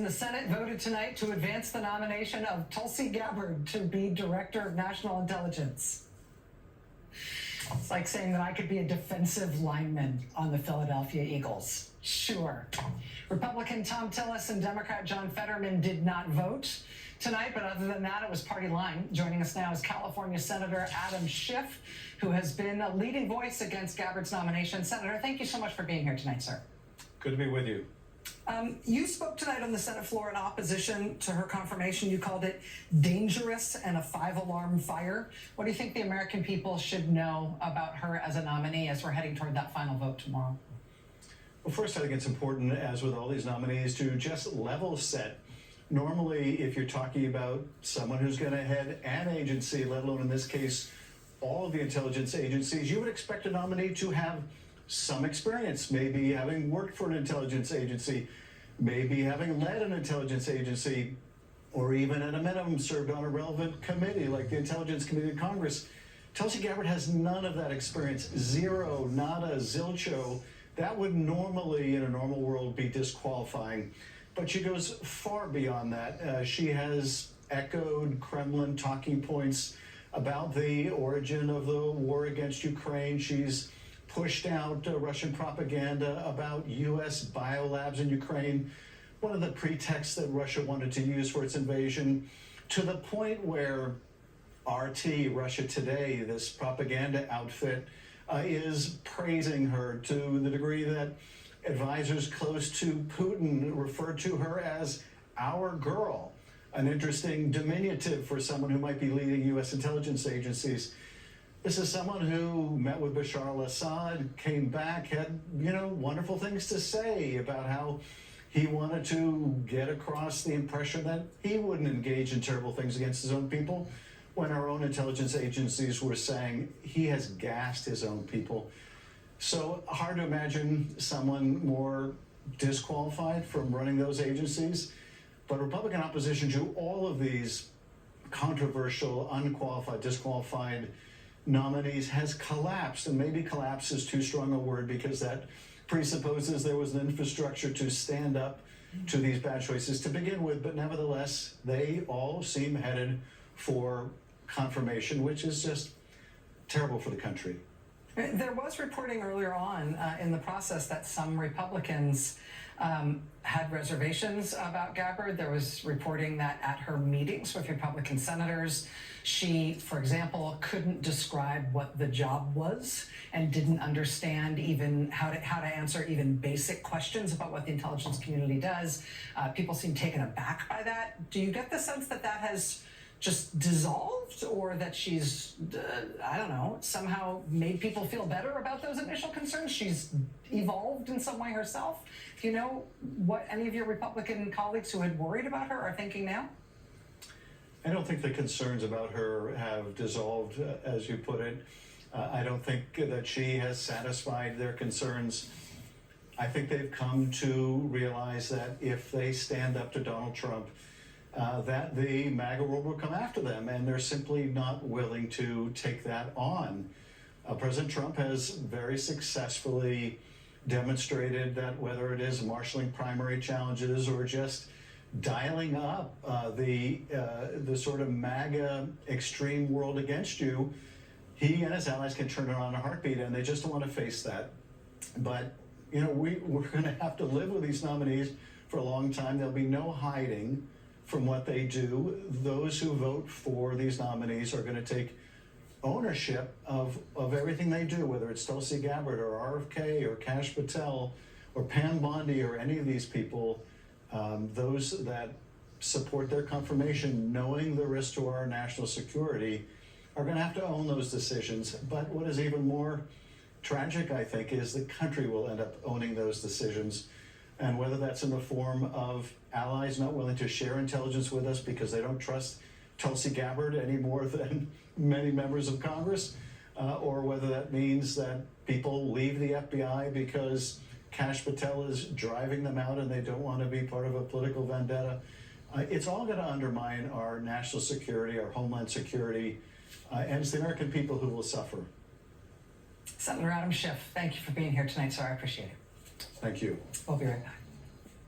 in the Senate voted tonight to advance the nomination of Tulsi Gabbard to be Director of National Intelligence. It's like saying that I could be a defensive lineman on the Philadelphia Eagles. Sure. Republican Tom Tillis and Democrat John Fetterman did not vote tonight, but other than that, it was party line. Joining us now is California Senator Adam Schiff, who has been a leading voice against Gabbard's nomination. Senator, thank you so much for being here tonight, sir. Good to be with you. You spoke tonight on the Senate floor in opposition to her confirmation. You called it dangerous and a 5-alarm fire. What do you think the American people should know about her as a nominee as we're heading toward that final vote tomorrow? Well, first, I think it's important, as with all these nominees, to just level set. Normally, if you're talking about someone who's going to head an agency, let alone in this case, all of the intelligence agencies, you would expect a nominee to have some experience, maybe having worked for an intelligence agency, maybe having led an intelligence agency, or even at a minimum served on a relevant committee like the Intelligence Committee of Congress. Tulsi Gabbard has none of that experience. Zero, nada, zilcho. That would normally, in a normal world, be disqualifying. But she goes far beyond that. She has echoed Kremlin talking points about the origin of the war against Ukraine. She's pushed out Russian propaganda about U.S. biolabs in Ukraine, one of the pretexts that Russia wanted to use for its invasion, to the point where RT, Russia Today, this propaganda outfit, is praising her to the degree that advisors close to Putin refer to her as our girl, an interesting diminutive for someone who might be leading U.S. intelligence agencies. This is someone who met with Bashar al-Assad, came back, had, wonderful things to say about how he wanted to get across the impression that he wouldn't engage in terrible things against his own people, when our own intelligence agencies were saying he has gassed his own people. So hard to imagine someone more disqualified from running those agencies. But Republican opposition to all of these controversial, unqualified, disqualified nominees has collapsed, and maybe collapse is too strong a word because that presupposes there was an infrastructure to stand up to these bad choices to begin with, but nevertheless, they all seem headed for confirmation, which is just terrible for the country. There was reporting earlier on in the process that some Republicans had reservations about Gabbard. There was reporting that at her meetings with Republican senators, she, for example, couldn't describe what the job was and didn't understand even how to answer even basic questions about what the intelligence community does. People seem taken aback by that. Do you get the sense that that has just dissolved, or that she's, I don't know, somehow made people feel better about those initial concerns? She's evolved in some way herself. Do you know what any of your Republican colleagues who had worried about her are thinking now? I don't think the concerns about her have dissolved, as you put it. I don't think that she has satisfied their concerns. I think they've come to realize that if they stand up to Donald Trump, that the MAGA world will come after them, and they're simply not willing to take that on. President Trump has very successfully demonstrated that whether it is marshaling primary challenges or just dialing up the sort of MAGA extreme world against you, he and his allies can turn it on in a heartbeat, and they just don't want to face that. But, we're going to have to live with these nominees for a long time. There'll be no hiding from what they do. Those who vote for these nominees are going to take ownership of everything they do, whether it's Tulsi Gabbard or RFK or Kash Patel or Pam Bondi or any of these people. Those that support their confirmation, knowing the risk to our national security, are going to have to own those decisions. But what is even more tragic, I think, is the country will end up owning those decisions. And whether that's in the form of allies not willing to share intelligence with us because they don't trust Tulsi Gabbard any more than many members of Congress, or whether that means that people leave the FBI because Kash Patel is driving them out and they don't want to be part of a political vendetta. It's all going to undermine our national security, our homeland security, and it's the American people who will suffer. Senator Adam Schiff, thank you for being here tonight, sir. I appreciate it. Thank you. We'll be right back.